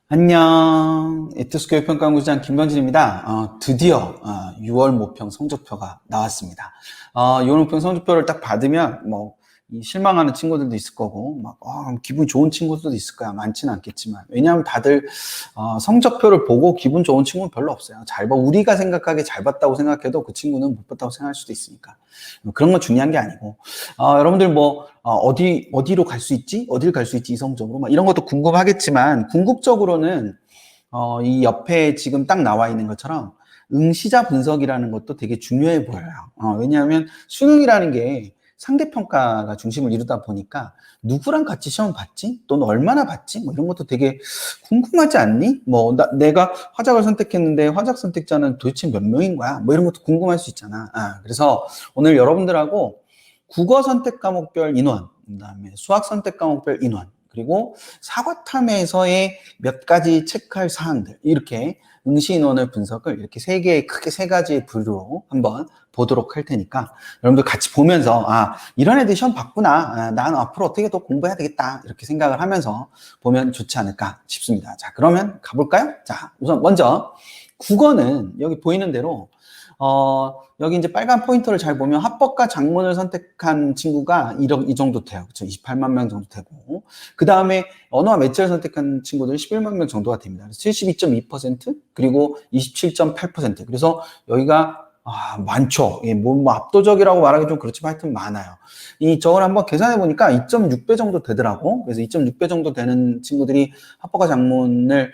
안녕. 에투스 교육평가연구소장 김건진입니다. 드디어 6월 모평 성적표가 나왔습니다. 6월 모평 성적표를 딱 받으면 이 실망하는 친구들도 있을 거고 기분 좋은 친구들도 있을 거야. 많지는 않겠지만, 왜냐하면 다들 성적표를 보고 기분 좋은 친구는 별로 없어요. 우리가 생각하기에 잘 봤다고 생각해도 그 친구는 못 봤다고 생각할 수도 있으니까 그런 건 중요한 게 아니고, 여러분들 어디로 갈 수 있지? 어딜 갈 수 있지? 이성적으로 이런 것도 궁금하겠지만, 궁극적으로는 이 옆에 지금 딱 나와 있는 것처럼 응시자 분석이라는 것도 되게 중요해 보여요. 왜냐하면 수능이라는 게 상대평가가 중심을 이루다 보니까 누구랑 같이 시험 봤지? 또는 얼마나 봤지? 이런 것도 되게 궁금하지 않니? 내가 화작을 선택했는데 화작 선택자는 도대체 몇 명인 거야? 이런 것도 궁금할 수 있잖아. 그래서 오늘 여러분들하고 국어 선택 과목별 인원, 그다음에 수학 선택 과목별 인원, 그리고 사과탐에서의 몇 가지 체크할 사항들, 이렇게 응시 인원을 분석을 이렇게 크게 세 가지의 부류로 한번 보도록 할 테니까 여러분들 같이 보면서 이런 애들 시험 봤구나, 난 앞으로 어떻게 더 공부해야 되겠다, 이렇게 생각을 하면서 보면 좋지 않을까 싶습니다. 자, 그러면 가볼까요? 자, 우선 먼저 국어는 여기 보이는 대로 여기 이제 빨간 포인터를 잘 보면 합법과 장문을 선택한 친구가 이 정도 돼요. 그렇죠? 28만 명 정도 되고. 그 다음에 언어와 매체를 선택한 친구들은 11만 명 정도가 됩니다. 그래서 72.2%, 그리고 27.8%. 그래서 여기가 많죠. 압도적이라고 말하기 좀 그렇지만 하여튼 많아요. 저걸 한번 계산해 보니까 2.6배 정도 되더라고. 그래서 2.6배 정도 되는 친구들이 합법과 장문을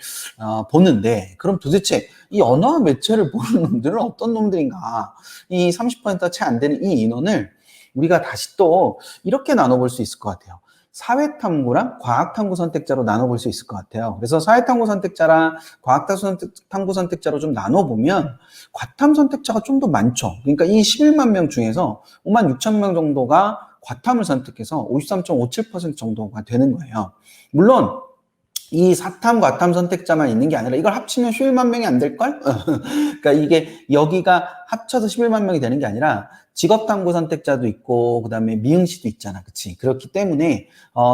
보는데, 그럼 도대체 이 언어와 매체를 보는 놈들은 어떤 놈들인가? 이 30%가 채 안 되는 이 인원을 우리가 다시 또 이렇게 나눠볼 수 있을 것 같아요. 사회탐구랑 과학탐구 선택자로 나눠볼 수 있을 것 같아요. 그래서 사회탐구 선택자랑 과학탐구 선택자로 좀 나눠보면 과탐 선택자가 좀 더 많죠. 그러니까 이 11만 명 중에서 5만 6천 명 정도가 과탐을 선택해서 53.57% 정도가 되는 거예요. 물론 이 사탐, 과탐 선택자만 있는 게 아니라 이걸 합치면 11만 명이 안 될걸? 그러니까 이게 여기가 합쳐서 11만 명이 되는 게 아니라 직업탐구 선택자도 있고 그다음에 미응시도 있잖아. 그치? 그렇기 때문에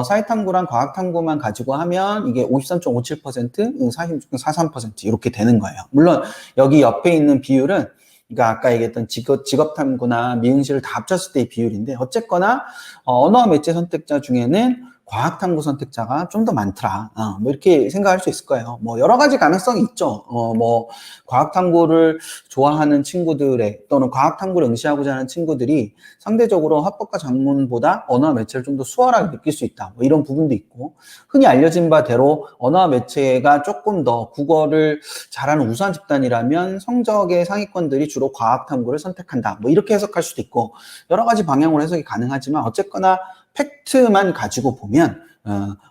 사회탐구랑 과학탐구만 가지고 하면 이게 53.57%, 46.43% 이렇게 되는 거예요. 물론 여기 옆에 있는 비율은, 그러니까 아까 얘기했던 직업탐구나 미응시를 다 합쳤을 때의 비율인데, 어쨌거나 언어와 매체 선택자 중에는 과학탐구 선택자가 좀 더 많더라. 이렇게 생각할 수 있을 거예요. 여러 가지 가능성이 있죠. 과학탐구를 좋아하는 친구들의, 또는 과학탐구를 응시하고자 하는 친구들이 상대적으로 합법과 장문보다 언어와 매체를 좀 더 수월하게 느낄 수 있다. 이런 부분도 있고, 흔히 알려진 바대로 언어와 매체가 조금 더 국어를 잘하는 우수한 집단이라면 성적의 상위권들이 주로 과학탐구를 선택한다. 이렇게 해석할 수도 있고, 여러 가지 방향으로 해석이 가능하지만 어쨌거나 팩트만 가지고 보면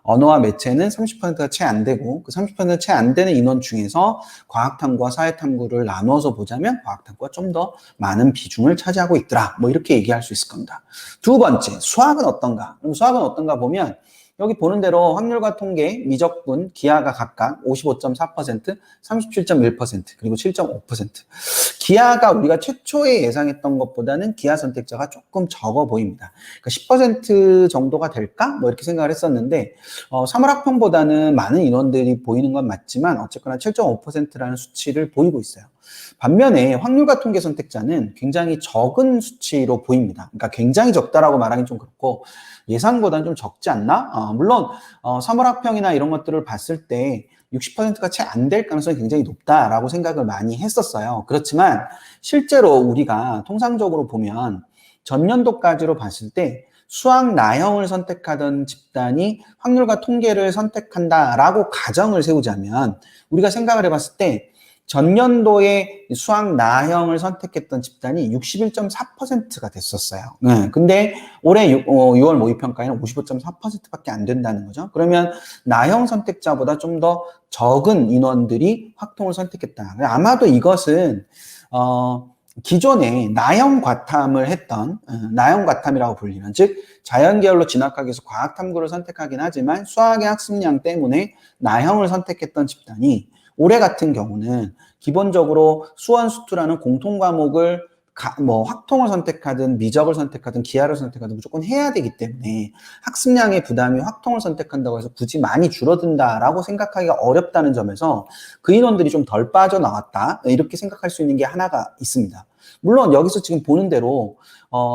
언어와 매체는 30%가 채 안 되고, 그 30%가 채 안 되는 인원 중에서 과학탐구와 사회탐구를 나눠서 보자면 과학탐구가 좀 더 많은 비중을 차지하고 있더라. 이렇게 얘기할 수 있을 겁니다. 두 번째, 수학은 어떤가? 그럼 수학은 어떤가 보면 여기 보는 대로 확률과 통계, 미적분, 기하가 각각 55.4%, 37.1%, 그리고 7.5%. 기하가 우리가 최초에 예상했던 것보다는 기하 선택자가 조금 적어 보입니다. 그러니까 10% 정도가 될까? 이렇게 생각을 했었는데, 3월 학평보다는 많은 인원들이 보이는 건 맞지만 어쨌거나 7.5%라는 수치를 보이고 있어요. 반면에 확률과 통계 선택자는 굉장히 적은 수치로 보입니다. 그러니까 굉장히 적다라고 말하기 좀 그렇고, 예상보다는 좀 적지 않나? 물론 3월 학평이나 이런 것들을 봤을 때 60%가 채 안 될 가능성이 굉장히 높다라고 생각을 많이 했었어요. 그렇지만 실제로 우리가 통상적으로 보면 전년도까지로 봤을 때 수학 나형을 선택하던 집단이 확률과 통계를 선택한다라고 가정을 세우자면, 우리가 생각을 해봤을 때 전년도에 수학 나형을 선택했던 집단이 61.4%가 됐었어요. 근데 올해 6월 모의평가에는 55.4%밖에 안 된다는 거죠. 그러면 나형 선택자보다 좀 더 적은 인원들이 확통을 선택했다. 아마도 이것은 기존에 나형 과탐을 했던, 나형 과탐이라고 불리는, 즉 자연계열로 진학하기 위해서 과학탐구를 선택하긴 하지만 수학의 학습량 때문에 나형을 선택했던 집단이 올해 같은 경우는 기본적으로 수원수투라는 공통 과목을 뭐 확통을 선택하든 미적을 선택하든 기하를 선택하든 무조건 해야 되기 때문에 학습량의 부담이 확통을 선택한다고 해서 굳이 많이 줄어든다라고 생각하기가 어렵다는 점에서 그 인원들이 좀 덜 빠져나왔다, 이렇게 생각할 수 있는 게 하나가 있습니다. 물론 여기서 지금 보는 대로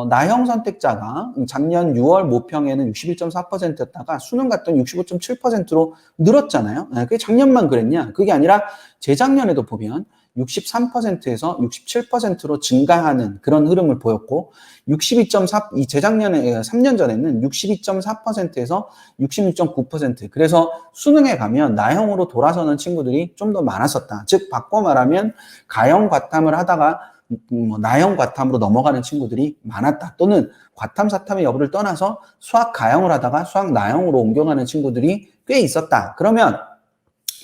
나형 선택자가 작년 6월 모평에는 61.4%였다가 수능 갔더니 65.7%로 늘었잖아요. 그게 작년만 그랬냐? 그게 아니라 재작년에도 보면 63%에서 67%로 증가하는 그런 흐름을 보였고, 62.4, 이 재작년에 3년 전에는 62.4%에서 66.9%. 그래서 수능에 가면 나형으로 돌아서는 친구들이 좀 더 많았었다. 즉 바꿔 말하면 가형 과탐을 하다가 뭐 나형 과탐으로 넘어가는 친구들이 많았다. 또는 과탐 사탐의 여부를 떠나서 수학 가형을 하다가 수학 나형으로 옮겨가는 친구들이 꽤 있었다. 그러면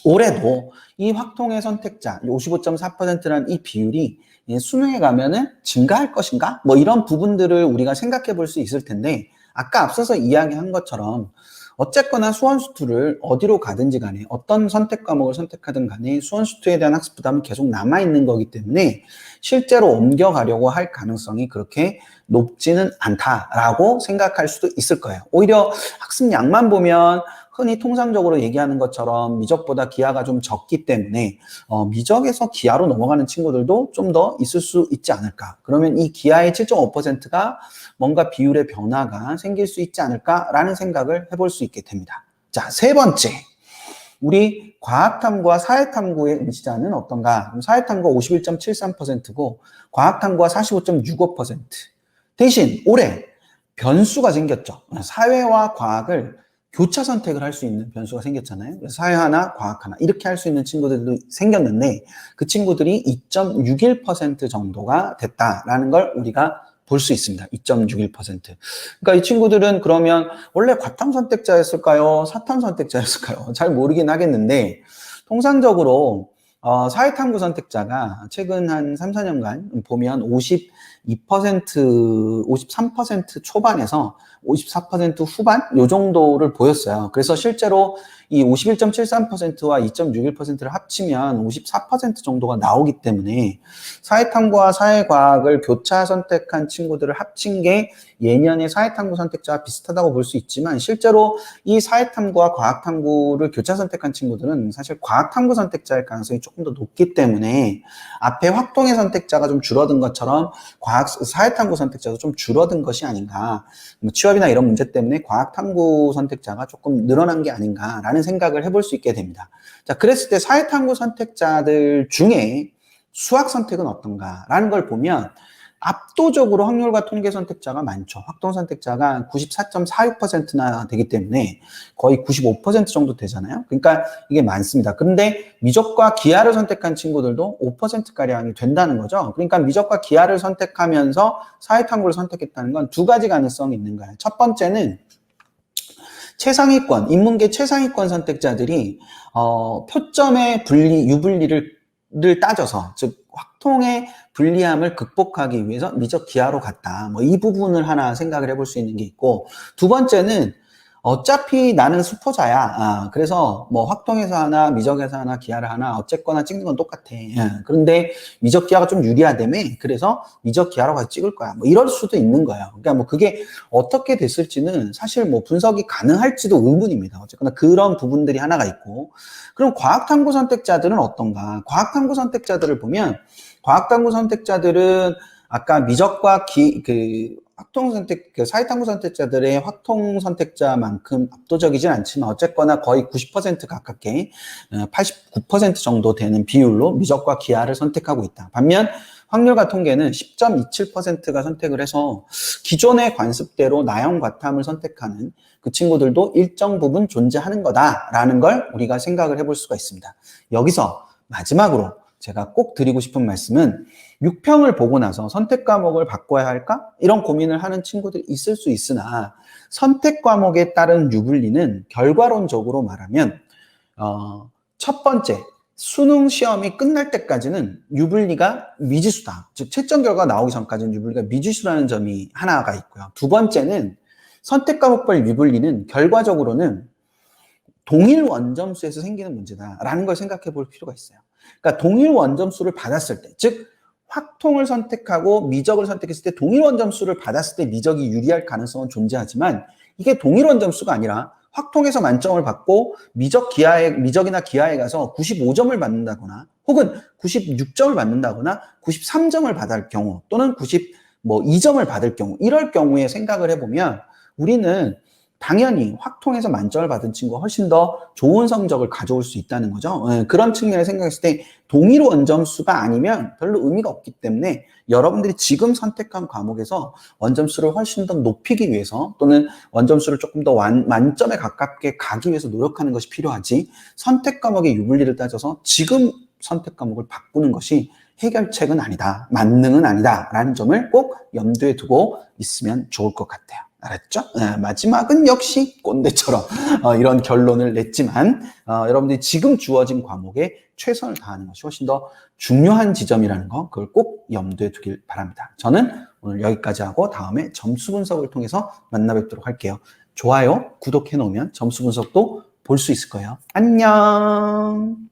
올해도 이 확통의 선택자 55.4%라는 이 비율이 수능에 가면은 증가할 것인가? 뭐 이런 부분들을 우리가 생각해 볼 수 있을 텐데, 아까 앞서서 이야기한 것처럼 어쨌거나 수원수투를 어디로 가든지 간에 어떤 선택 과목을 선택하든 간에 수원수투에 대한 학습 부담은 계속 남아있는 거기 때문에 실제로 옮겨가려고 할 가능성이 그렇게 높지는 않다라고 생각할 수도 있을 거예요. 오히려 학습량만 보면 흔히 통상적으로 얘기하는 것처럼 미적보다 기하가 좀 적기 때문에 미적에서 기하로 넘어가는 친구들도 좀 더 있을 수 있지 않을까. 그러면 이 기하의 7.5%가 뭔가 비율의 변화가 생길 수 있지 않을까라는 생각을 해볼 수 있게 됩니다. 자, 세 번째. 우리 과학탐구와 사회탐구의 응시자는 어떤가? 사회탐구가 51.73%고 과학탐구가 45.65%. 대신 올해 변수가 생겼죠. 사회와 과학을 교차 선택을 할 수 있는 변수가 생겼잖아요. 사회 하나, 과학 하나 이렇게 할 수 있는 친구들도 생겼는데 그 친구들이 2.61% 정도가 됐다라는 걸 우리가 볼 수 있습니다. 2.61%. 그러니까 이 친구들은 그러면 원래 과탐 선택자였을까요? 사탐 선택자였을까요? 잘 모르긴 하겠는데 통상적으로 사회탐구 선택자가 최근 한 3, 4년간 보면 53% 초반에서 54% 후반 요 정도를 보였어요. 그래서 실제로 이 51.73%와 2.61%를 합치면 54% 정도가 나오기 때문에 사회탐구와 사회과학을 교차 선택한 친구들을 합친 게 예년의 사회탐구 선택자와 비슷하다고 볼 수 있지만 실제로 이 사회탐구와 과학탐구를 교차 선택한 친구들은 사실 과학탐구 선택자일 가능성이 조금 더 높기 때문에 앞에 확통의 선택자가 좀 줄어든 것처럼 사회탐구 선택자도 좀 줄어든 것이 아닌가. 뭐 취업이나 이런 문제 때문에 과학탐구 선택자가 조금 늘어난 게 아닌가라는 생각을 해볼 수 있게 됩니다. 자, 그랬을 때 사회탐구 선택자들 중에 수학 선택은 어떤가라는 걸 보면 압도적으로 확률과 통계 선택자가 많죠. 확통 선택자가 94.46%나 되기 때문에 거의 95% 정도 되잖아요. 그러니까 이게 많습니다. 그런데 미적과 기하를 선택한 친구들도 5%가량이 된다는 거죠. 그러니까 미적과 기하를 선택하면서 사회탐구를 선택했다는 건 두 가지 가능성이 있는 거예요. 첫 번째는 최상위권, 인문계 최상위권 선택자들이 표점의 유불리를 따져서, 즉 확통의 불리함을 극복하기 위해서 미적 기하로 갔다. 뭐 이 부분을 하나 생각을 해볼 수 있는 게 있고, 두 번째는 어차피 나는 수포자야. 그래서 뭐 확통에서 하나, 미적에서 하나, 기하를 하나, 어쨌거나 찍는 건 똑같아. 그런데 미적 기하가 좀 유리하다며. 그래서 미적 기하로 가서 찍을 거야. 뭐 이럴 수도 있는 거예요. 그러니까 뭐 그게 어떻게 됐을지는 사실 뭐 분석이 가능할지도 의문입니다. 어쨌거나 그런 부분들이 하나가 있고. 그럼 과학탐구 선택자들은 어떤가? 과학탐구 선택자들을 보면 과학탐구 선택자들은 아까 미적과 확통 선택, 사회탐구 선택자들의 확통 선택자만큼 압도적이진 않지만 어쨌거나 거의 90% 가깝게 89% 정도 되는 비율로 미적과 기하를 선택하고 있다. 반면 확률과 통계는 10.27%가 선택을 해서 기존의 관습대로 나형 과탐을 선택하는 그 친구들도 일정 부분 존재하는 거다라는 걸 우리가 생각을 해볼 수가 있습니다. 여기서 마지막으로 제가 꼭 드리고 싶은 말씀은 6평을 보고 나서 선택 과목을 바꿔야 할까? 이런 고민을 하는 친구들이 있을 수 있으나 선택 과목에 따른 유불리는 결과론적으로 말하면 첫 번째, 수능 시험이 끝날 때까지는 유불리가 미지수다. 즉 채점 결과가 나오기 전까지는 유불리가 미지수라는 점이 하나가 있고요. 두 번째는 선택 과목별 유불리는 결과적으로는 동일 원점수에서 생기는 문제다라는 걸 생각해 볼 필요가 있어요. 그러니까 동일 원점수를 받았을 때, 즉 확통을 선택하고 미적을 선택했을 때 동일원 점수를 받았을 때 미적이 유리할 가능성은 존재하지만 이게 동일원 점수가 아니라 확통에서 만점을 받고 미적이나 기하에 가서 95점을 받는다거나 혹은 96점을 받는다거나 93점을 받을 경우 또는 92점을 받을 경우 이럴 경우에 생각을 해보면 우리는 당연히 확통에서 만점을 받은 친구가 훨씬 더 좋은 성적을 가져올 수 있다는 거죠. 그런 측면을 생각했을 때 동일 원점수가 아니면 별로 의미가 없기 때문에 여러분들이 지금 선택한 과목에서 원점수를 훨씬 더 높이기 위해서 또는 원점수를 조금 더 만점에 가깝게 가기 위해서 노력하는 것이 필요하지 선택 과목의 유불리를 따져서 지금 선택 과목을 바꾸는 것이 해결책은 아니다, 만능은 아니다 라는 점을 꼭 염두에 두고 있으면 좋을 것 같아요. 알았죠? 마지막은 역시 꼰대처럼 이런 결론을 냈지만 여러분들이 지금 주어진 과목에 최선을 다하는 것이 훨씬 더 중요한 지점이라는 거 그걸 꼭 염두에 두길 바랍니다. 저는 오늘 여기까지 하고 다음에 점수 분석을 통해서 만나 뵙도록 할게요. 좋아요, 구독해 놓으면 점수 분석도 볼 수 있을 거예요. 안녕.